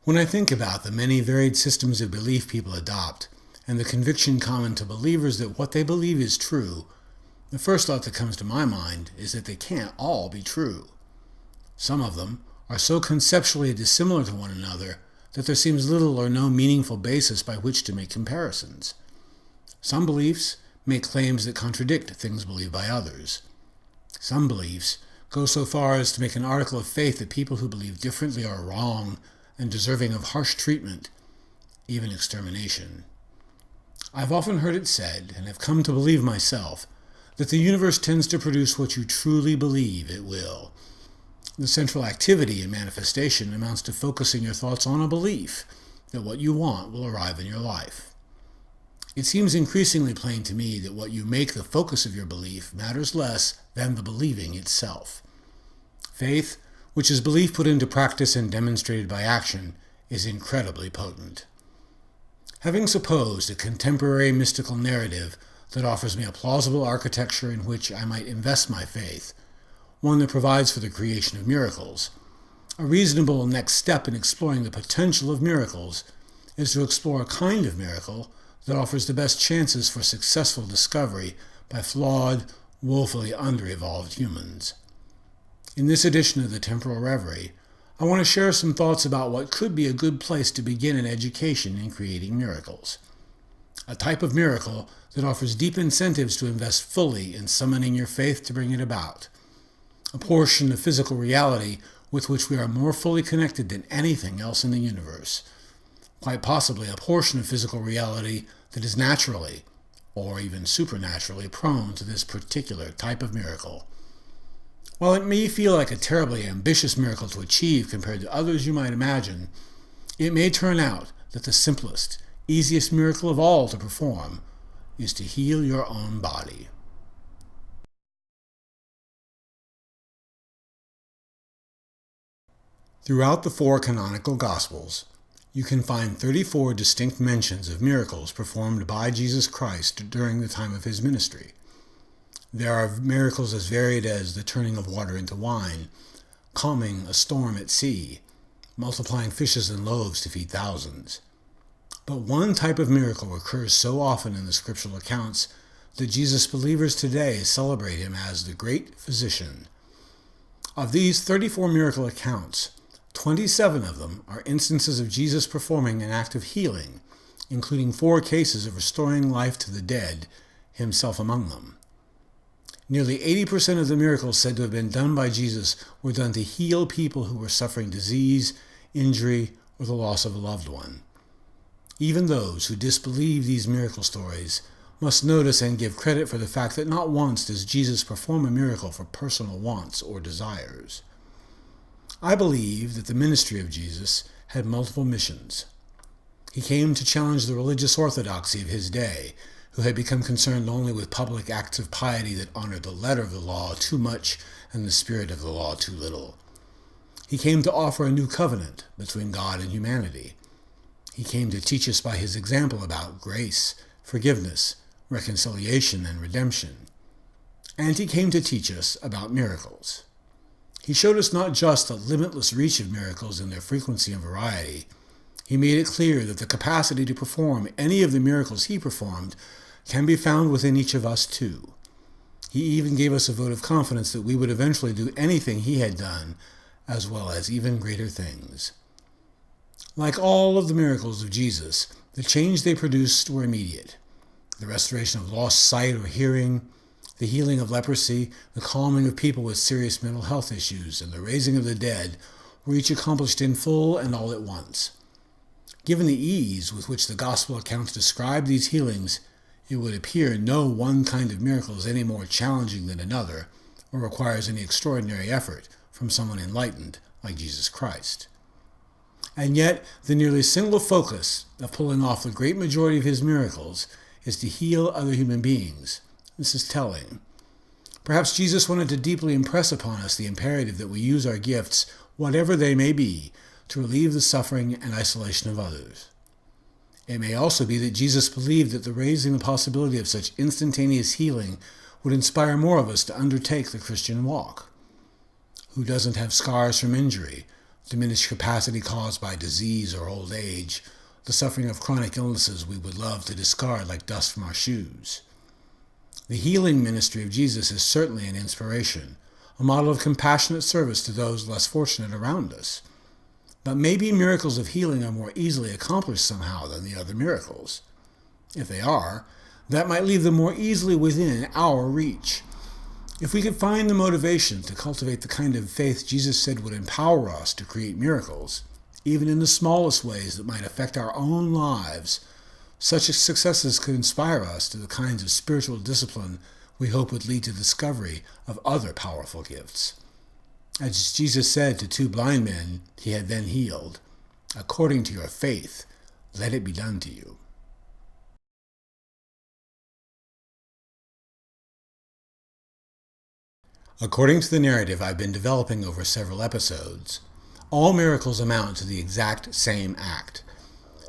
When I think about the many varied systems of belief people adopt, and the conviction common to believers that what they believe is true, the first thought that comes to my mind is that they can't all be true. Some of them are so conceptually dissimilar to one another that there seems little or no meaningful basis by which to make comparisons. Some beliefs make claims that contradict things believed by others. Some beliefs go so far as to make an article of faith that people who believe differently are wrong and deserving of harsh treatment, even extermination. I've often heard it said, and have come to believe myself, that the universe tends to produce what you truly believe it will. The central activity in manifestation amounts to focusing your thoughts on a belief that what you want will arrive in your life. It seems increasingly plain to me that what you make the focus of your belief matters less than the believing itself. Faith, which is belief put into practice and demonstrated by action, is incredibly potent. Having supposed a contemporary mystical narrative that offers me a plausible architecture in which I might invest my faith, one that provides for the creation of miracles, a reasonable next step in exploring the potential of miracles is to explore a kind of miracle that offers the best chances for successful discovery by flawed, woefully under-evolved humans. In this edition of the Temporal Reverie, I want to share some thoughts about what could be a good place to begin an education in creating miracles. A type of miracle that offers deep incentives to invest fully in summoning your faith to bring it about. A portion of physical reality with which we are more fully connected than anything else in the universe. Quite possibly a portion of physical reality that is naturally, or even supernaturally, prone to this particular type of miracle. While it may feel like a terribly ambitious miracle to achieve compared to others you might imagine, it may turn out that the simplest, easiest miracle of all to perform is to heal your own body. Throughout the four canonical Gospels, you can find 34 distinct mentions of miracles performed by Jesus Christ during the time of his ministry. There are miracles as varied as the turning of water into wine, calming a storm at sea, multiplying fishes and loaves to feed thousands. But one type of miracle occurs so often in the scriptural accounts that Jesus believers today celebrate him as the great physician. Of these 34 miracle accounts, 27 of them are instances of Jesus performing an act of healing, including 4 cases of restoring life to the dead, himself among them. Nearly 80% of the miracles said to have been done by Jesus were done to heal people who were suffering disease, injury, or the loss of a loved one. Even those who disbelieve these miracle stories must notice and give credit for the fact that not once does Jesus perform a miracle for personal wants or desires. I believe that the ministry of Jesus had multiple missions. He came to challenge the religious orthodoxy of his day, who had become concerned only with public acts of piety that honored the letter of the law too much and the spirit of the law too little. He came to offer a new covenant between God and humanity. He came to teach us by his example about grace, forgiveness, reconciliation, and redemption. And he came to teach us about miracles. He showed us not just the limitless reach of miracles in their frequency and variety. He made it clear that the capacity to perform any of the miracles he performed can be found within each of us too. He even gave us a vote of confidence that we would eventually do anything he had done, as well as even greater things. Like all of the miracles of Jesus, the change they produced were immediate. The restoration of lost sight or hearing, the healing of leprosy, the calming of people with serious mental health issues, and the raising of the dead were each accomplished in full and all at once. Given the ease with which the gospel accounts describe these healings, it would appear no one kind of miracle is any more challenging than another, or requires any extraordinary effort from someone enlightened like Jesus Christ. And yet, the nearly single focus of pulling off the great majority of his miracles is to heal other human beings. This is telling. Perhaps Jesus wanted to deeply impress upon us the imperative that we use our gifts, whatever they may be, to relieve the suffering and isolation of others. It may also be that Jesus believed that raising the possibility of such instantaneous healing would inspire more of us to undertake the Christian walk. Who doesn't have scars from injury, diminished capacity caused by disease or old age, the suffering of chronic illnesses we would love to discard like dust from our shoes. The healing ministry of Jesus is certainly an inspiration, a model of compassionate service to those less fortunate around us. But maybe miracles of healing are more easily accomplished somehow than the other miracles. If they are, that might leave them more easily within our reach. If we could find the motivation to cultivate the kind of faith Jesus said would empower us to create miracles, even in the smallest ways that might affect our own lives, such successes could inspire us to the kinds of spiritual discipline we hope would lead to the discovery of other powerful gifts. As Jesus said to 2 blind men he had then healed, "According to your faith, let it be done to you." According to the narrative I've been developing over several episodes, all miracles amount to the exact same act.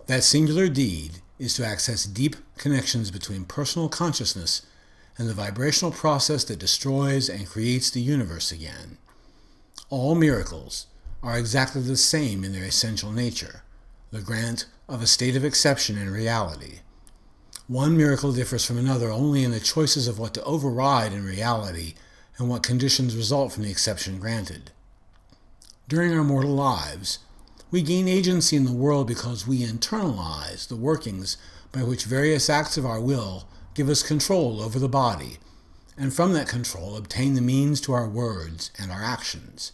That singular deed is to access deep connections between personal consciousness and the vibrational process that destroys and creates the universe again. All miracles are exactly the same in their essential nature, the grant of a state of exception in reality. One miracle differs from another only in the choices of what to override in reality and what conditions result from the exception granted. During our mortal lives, we gain agency in the world because we internalize the workings by which various acts of our will give us control over the body, and from that control obtain the means to our words and our actions.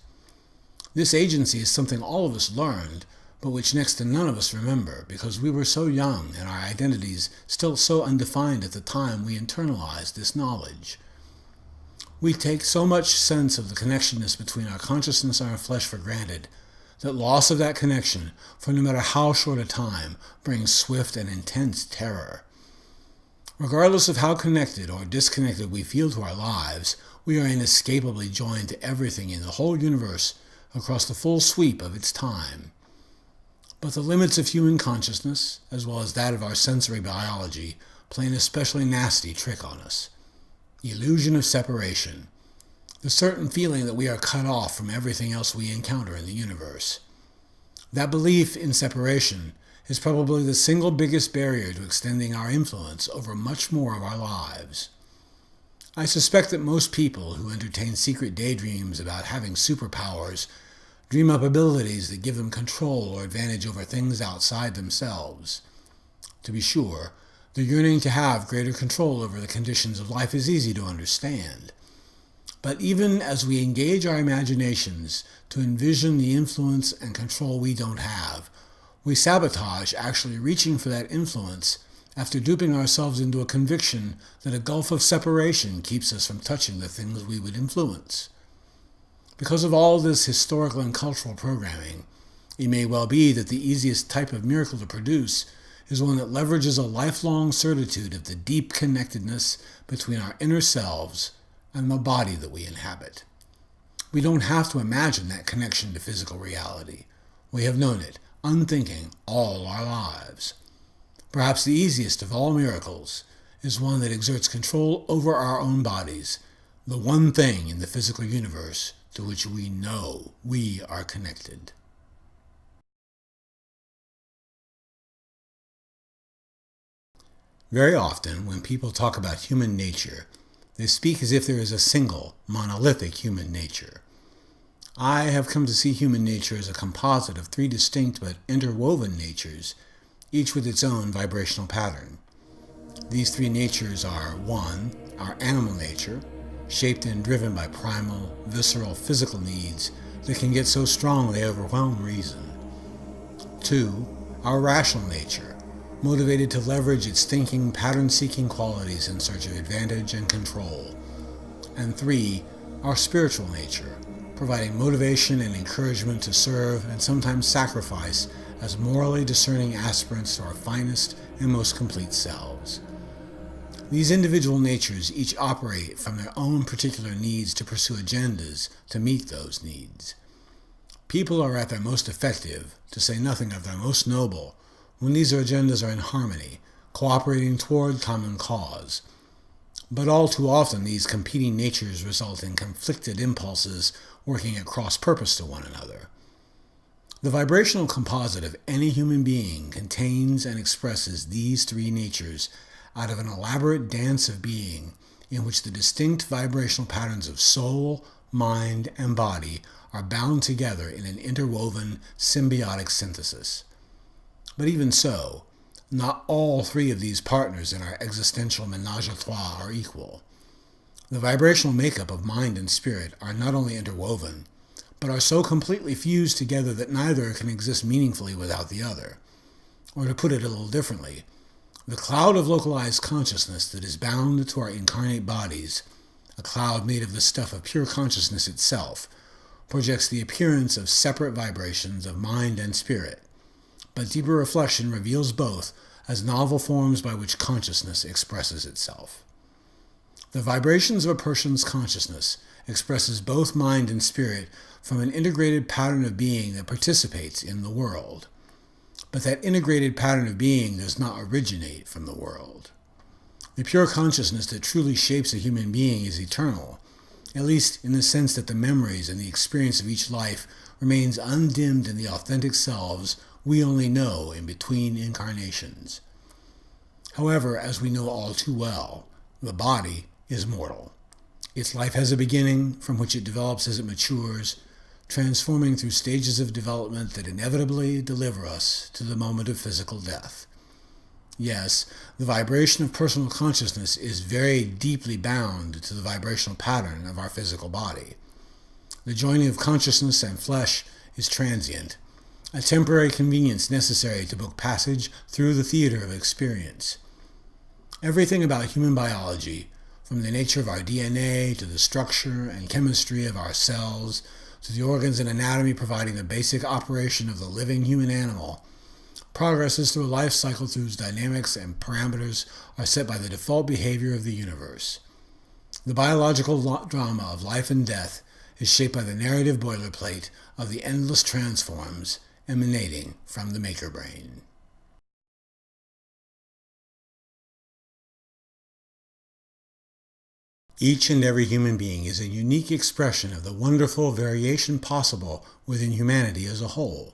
This agency is something all of us learned, but which next to none of us remember, because we were so young and our identities still so undefined at the time we internalized this knowledge. We take so much sense of the connectedness between our consciousness and our flesh for granted that loss of that connection, for no matter how short a time, brings swift and intense terror. Regardless of how connected or disconnected we feel to our lives, we are inescapably joined to everything in the whole universe across the full sweep of its time. But the limits of human consciousness, as well as that of our sensory biology, play an especially nasty trick on us. The illusion of separation, the certain feeling that we are cut off from everything else we encounter in the universe. That belief in separation is probably the single biggest barrier to extending our influence over much more of our lives. I suspect that most people who entertain secret daydreams about having superpowers dream up abilities that give them control or advantage over things outside themselves. To be sure, the yearning to have greater control over the conditions of life is easy to understand. But even as we engage our imaginations to envision the influence and control we don't have, we sabotage actually reaching for that influence after duping ourselves into a conviction that a gulf of separation keeps us from touching the things we would influence. Because of all this historical and cultural programming, it may well be that the easiest type of miracle to produce is one that leverages a lifelong certitude of the deep connectedness between our inner selves and the body that we inhabit. We don't have to imagine that connection to physical reality. We have known it, unthinking, all our lives. Perhaps the easiest of all miracles is one that exerts control over our own bodies, the one thing in the physical universe to which we know we are connected. Very often, when people talk about human nature, they speak as if there is a single, monolithic human nature. I have come to see human nature as a composite of 3 distinct but interwoven natures, each with its own vibrational pattern. These 3 natures are 1. Our animal nature, shaped and driven by primal, visceral, physical needs that can get so strong they overwhelm reason. 2. Our rational nature, motivated to leverage its thinking, pattern-seeking qualities in search of advantage and control. And 3. Our spiritual nature, providing motivation and encouragement to serve and sometimes sacrifice as morally discerning aspirants to our finest and most complete selves. These individual natures each operate from their own particular needs to pursue agendas to meet those needs. People are at their most effective, to say nothing of their most noble, when these agendas are in harmony, cooperating toward common cause. But all too often these competing natures result in conflicted impulses working at cross purpose to one another. The vibrational composite of any human being contains and expresses these three natures out of an elaborate dance of being in which the distinct vibrational patterns of soul, mind, and body are bound together in an interwoven symbiotic synthesis. But even so, not all three of these partners in our existential ménage à trois are equal. The vibrational makeup of mind and spirit are not only interwoven, but are so completely fused together that neither can exist meaningfully without the other. Or to put it a little differently, the cloud of localized consciousness that is bound to our incarnate bodies, a cloud made of the stuff of pure consciousness itself, projects the appearance of separate vibrations of mind and spirit, but deeper reflection reveals both as novel forms by which consciousness expresses itself. The vibrations of a person's consciousness expresses both mind and spirit from an integrated pattern of being that participates in the world. But that integrated pattern of being does not originate from the world. The pure consciousness that truly shapes a human being is eternal, at least in the sense that the memories and the experience of each life remains undimmed in the authentic selves we only know in between incarnations. However, as we know all too well, the body is mortal. Its life has a beginning from which it develops as it matures, transforming through stages of development that inevitably deliver us to the moment of physical death. Yes, the vibration of personal consciousness is very deeply bound to the vibrational pattern of our physical body. The joining of consciousness and flesh is transient, a temporary convenience necessary to book passage through the theater of experience. Everything about human biology, from the nature of our DNA to the structure and chemistry of our cells, to the organs and anatomy providing the basic operation of the living human animal, progresses through a life cycle whose dynamics and parameters are set by the default behavior of the universe. The biological drama of life and death is shaped by the narrative boilerplate of the endless transforms emanating from the maker brain. Each and every human being is a unique expression of the wonderful variation possible within humanity as a whole.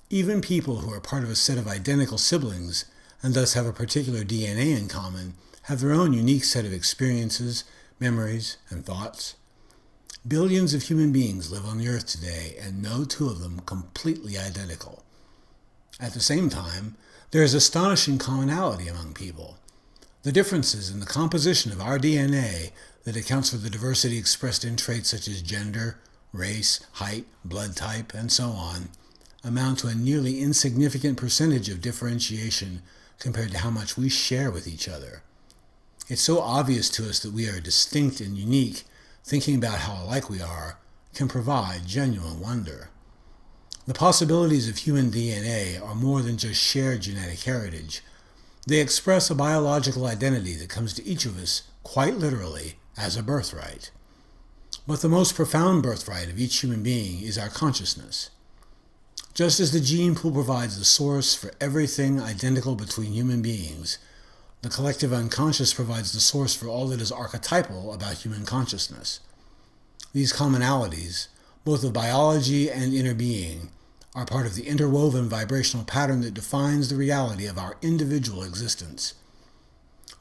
Even people who are part of a set of identical siblings, and thus have a particular DNA in common, have their own unique set of experiences, memories, and thoughts. Billions of human beings live on the earth today, and no two of them completely identical. At the same time, there is astonishing commonality among people. The differences in the composition of our DNA that accounts for the diversity expressed in traits such as gender, race, height, blood type, and so on, amount to a nearly insignificant percentage of differentiation compared to how much we share with each other. It's so obvious to us that we are distinct and unique, thinking about how alike we are can provide genuine wonder. The possibilities of human DNA are more than just shared genetic heritage. They express a biological identity that comes to each of us, quite literally, as a birthright. But the most profound birthright of each human being is our consciousness. Just as the gene pool provides the source for everything identical between human beings, the collective unconscious provides the source for all that is archetypal about human consciousness. These commonalities, both of biology and inner being, are part of the interwoven vibrational pattern that defines the reality of our individual existence.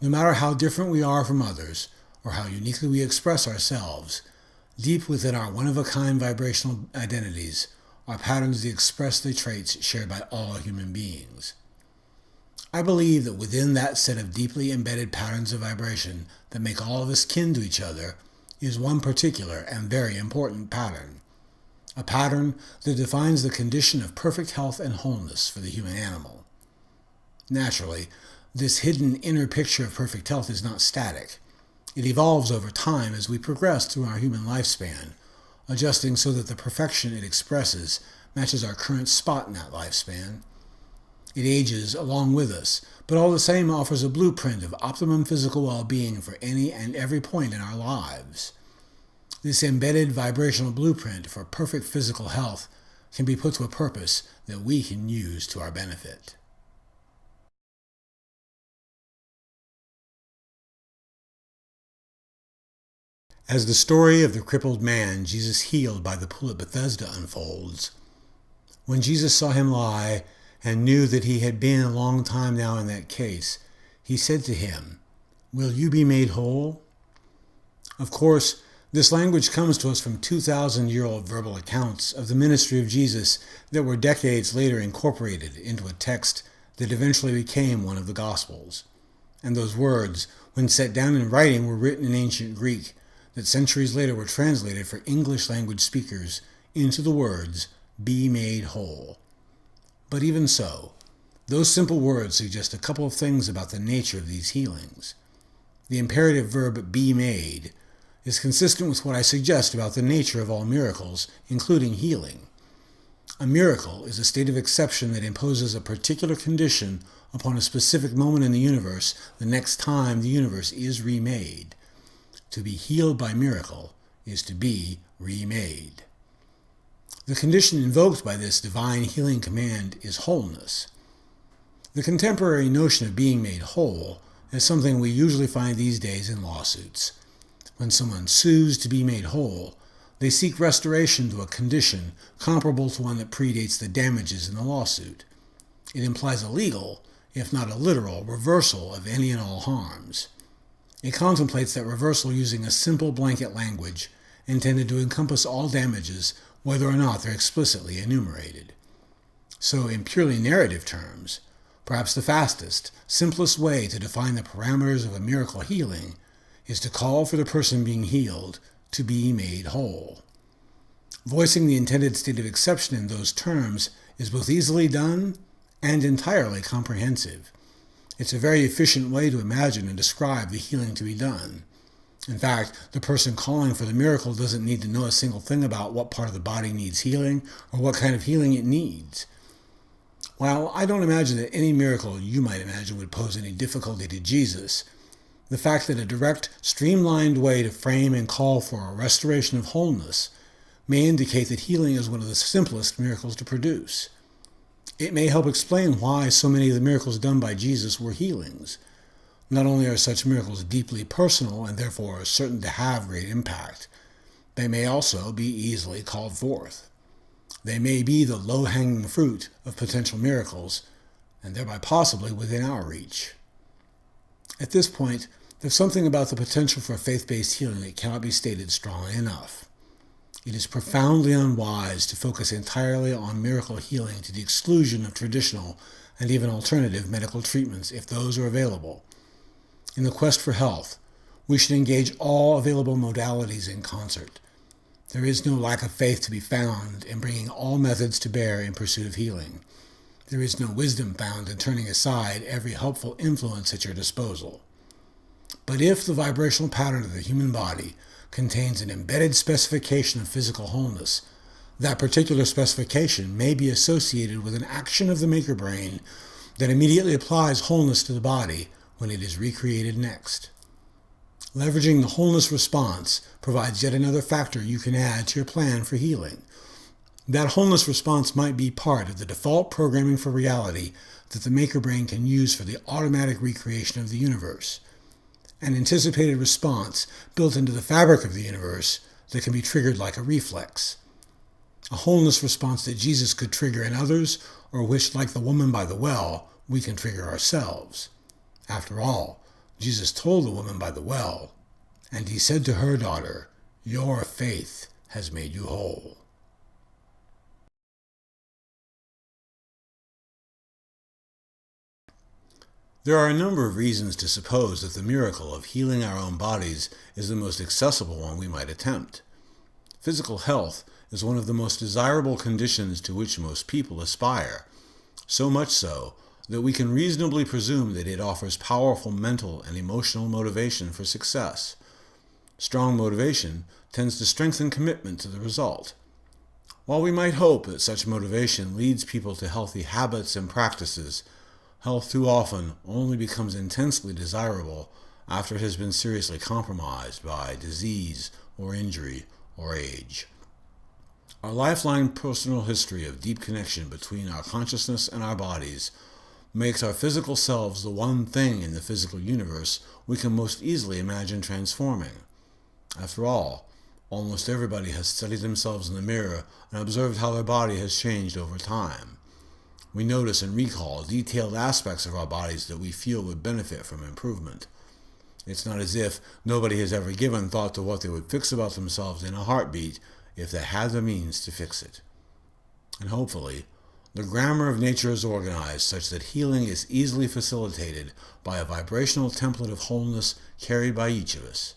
No matter how different we are from others, or how uniquely we express ourselves, deep within our one-of-a-kind vibrational identities are patterns that express the traits shared by all human beings. I believe that within that set of deeply embedded patterns of vibration that make all of us kin to each other is one particular and very important pattern. A pattern that defines the condition of perfect health and wholeness for the human animal. Naturally, this hidden inner picture of perfect health is not static. It evolves over time as we progress through our human lifespan, adjusting so that the perfection it expresses matches our current spot in that lifespan. It ages along with us, but all the same offers a blueprint of optimum physical well-being for any and every point in our lives. This embedded vibrational blueprint for perfect physical health can be put to a purpose that we can use to our benefit. As the story of the crippled man Jesus healed by the pool at Bethesda unfolds, When Jesus saw him lie and knew that he had been a long time now in that case, he said to him, "Will you be made whole?" Of course, this language comes to us from 2,000-year-old verbal accounts of the ministry of Jesus that were decades later incorporated into a text that eventually became one of the Gospels. And those words, when set down in writing, were written in ancient Greek that centuries later were translated for English language speakers into the words, "be made whole." But even so, those simple words suggest a couple of things about the nature of these healings. The imperative verb "be made" is consistent with what I suggest about the nature of all miracles, including healing. A miracle is a state of exception that imposes a particular condition upon a specific moment in the universe the next time the universe is remade. To be healed by miracle is to be remade. The condition invoked by this divine healing command is wholeness. The contemporary notion of being made whole is something we usually find these days in lawsuits. When someone sues to be made whole, they seek restoration to a condition comparable to one that predates the damages in the lawsuit. It implies a legal, if not a literal, reversal of any and all harms. It contemplates that reversal using a simple blanket language intended to encompass all damages, whether or not they're explicitly enumerated. So, in purely narrative terms, perhaps the fastest, simplest way to define the parameters of a miracle healing is to call for the person being healed to be made whole. Voicing the intended state of exception in those terms is both easily done and entirely comprehensive. It's a very efficient way to imagine and describe the healing to be done. In fact, the person calling for the miracle doesn't need to know a single thing about what part of the body needs healing or what kind of healing it needs. While I don't imagine that any miracle you might imagine would pose any difficulty to Jesus, the fact that a direct, streamlined way to frame and call for a restoration of wholeness may indicate that healing is one of the simplest miracles to produce. It may help explain why so many of the miracles done by Jesus were healings. Not only are such miracles deeply personal and therefore certain to have great impact, they may also be easily called forth. They may be the low-hanging fruit of potential miracles, and thereby possibly within our reach. At this point, there's something about the potential for faith-based healing that cannot be stated strongly enough. It is profoundly unwise to focus entirely on miracle healing to the exclusion of traditional and even alternative medical treatments if those are available. In the quest for health, we should engage all available modalities in concert. There is no lack of faith to be found in bringing all methods to bear in pursuit of healing. There is no wisdom found in turning aside every helpful influence at your disposal. But if the vibrational pattern of the human body contains an embedded specification of physical wholeness, that particular specification may be associated with an action of the maker brain that immediately applies wholeness to the body when it is recreated next. Leveraging the wholeness response provides yet another factor you can add to your plan for healing. That wholeness response might be part of the default programming for reality that the maker brain can use for the automatic recreation of the universe. An anticipated response built into the fabric of the universe that can be triggered like a reflex. A wholeness response that Jesus could trigger in others, or which, like the woman by the well, we can trigger ourselves. After all, Jesus told the woman by the well, "And he said to her daughter, 'Your faith has made you whole.'" There are a number of reasons to suppose that the miracle of healing our own bodies is the most accessible one we might attempt. Physical health is one of the most desirable conditions to which most people aspire, so much so that we can reasonably presume that it offers powerful mental and emotional motivation for success. Strong motivation tends to strengthen commitment to the result. While we might hope that such motivation leads people to healthy habits and practices, health too often only becomes intensely desirable after it has been seriously compromised by disease or injury or age. Our lifelong personal history of deep connection between our consciousness and our bodies makes our physical selves the one thing in the physical universe we can most easily imagine transforming. After all Almost everybody has studied themselves in the mirror and observed how their body has changed over time. We notice and recall detailed aspects of our bodies that we feel would benefit from improvement. It's not as if nobody has ever given thought to what they would fix about themselves in a heartbeat if they had the means to fix it. And hopefully, the grammar of nature is organized such that healing is easily facilitated by a vibrational template of wholeness carried by each of us.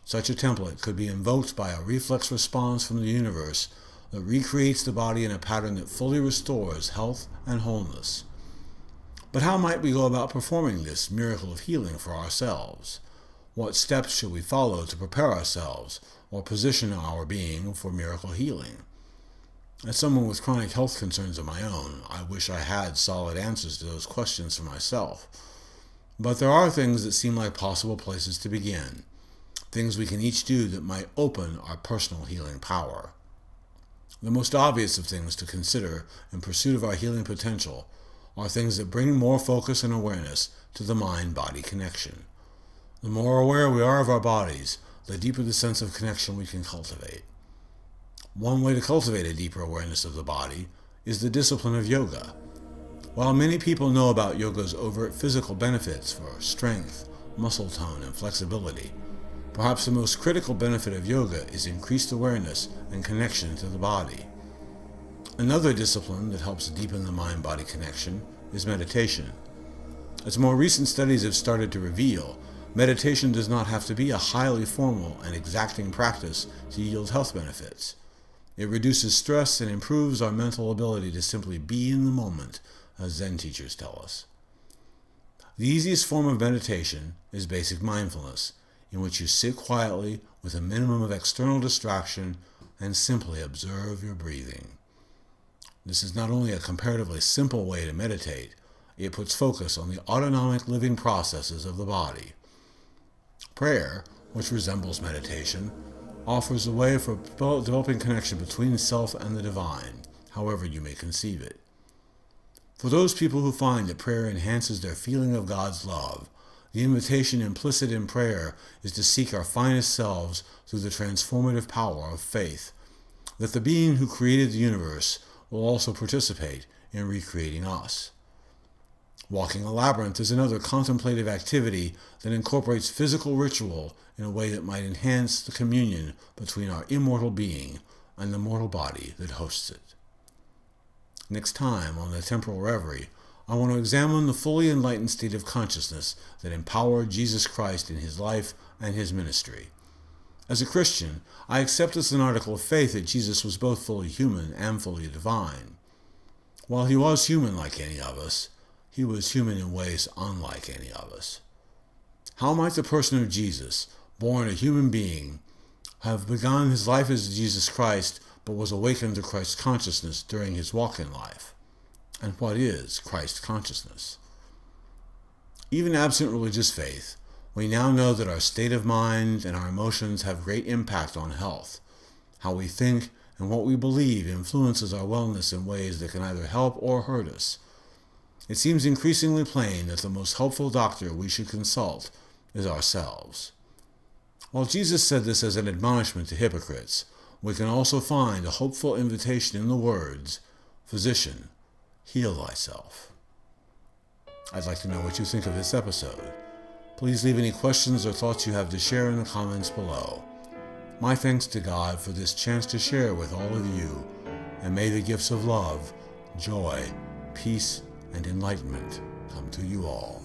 Such a template could be invoked by a reflex response from the universe that recreates the body in a pattern that fully restores health and wholeness. But how might we go about performing this miracle of healing for ourselves? What steps should we follow to prepare ourselves or position our being for miracle healing? As someone with chronic health concerns of my own, I wish I had solid answers to those questions for myself. But there are things that seem like possible places to begin, things we can each do that might open our personal healing power. The most obvious of things to consider in pursuit of our healing potential are things that bring more focus and awareness to the mind-body connection. The more aware we are of our bodies, the deeper the sense of connection we can cultivate. One way to cultivate a deeper awareness of the body is the discipline of yoga. While many people know about yoga's overt physical benefits for strength, muscle tone, and flexibility, perhaps the most critical benefit of yoga is increased awareness and connection to the body. Another discipline that helps deepen the mind-body connection is meditation. As more recent studies have started to reveal, meditation does not have to be a highly formal and exacting practice to yield health benefits. It reduces stress and improves our mental ability to simply be in the moment, as Zen teachers tell us. The easiest form of meditation is basic mindfulness, in which you sit quietly with a minimum of external distraction and simply observe your breathing. This is not only a comparatively simple way to meditate, it puts focus on the autonomic living processes of the body. Prayer, which resembles meditation, offers a way for developing connection between self and the divine, however you may conceive it. For those people who find that prayer enhances their feeling of God's love, the invitation implicit in prayer is to seek our finest selves through the transformative power of faith, that the being who created the universe will also participate in recreating us. Walking a labyrinth is another contemplative activity that incorporates physical ritual in a way that might enhance the communion between our immortal being and the mortal body that hosts it. Next time on the Temporal Reverie, I want to examine the fully enlightened state of consciousness that empowered Jesus Christ in his life and his ministry. As a Christian, I accept as an article of faith that Jesus was both fully human and fully divine. While he was human like any of us, he was human in ways unlike any of us. How might the person of Jesus, born a human being, have begun his life as Jesus Christ, but was awakened to Christ consciousness during his walk in life? And what is Christ consciousness? Even absent religious faith, we now know that our state of mind and our emotions have great impact on health. How we think and what we believe influences our wellness in ways that can either help or hurt us. It seems increasingly plain that the most helpful doctor we should consult is ourselves. While Jesus said this as an admonishment to hypocrites, we can also find a hopeful invitation in the words, "Physician, heal thyself." I'd like to know what you think of this episode. Please leave any questions or thoughts you have to share in the comments below. My thanks to God for this chance to share with all of you, and may the gifts of love, joy, peace, and enlightenment come to you all.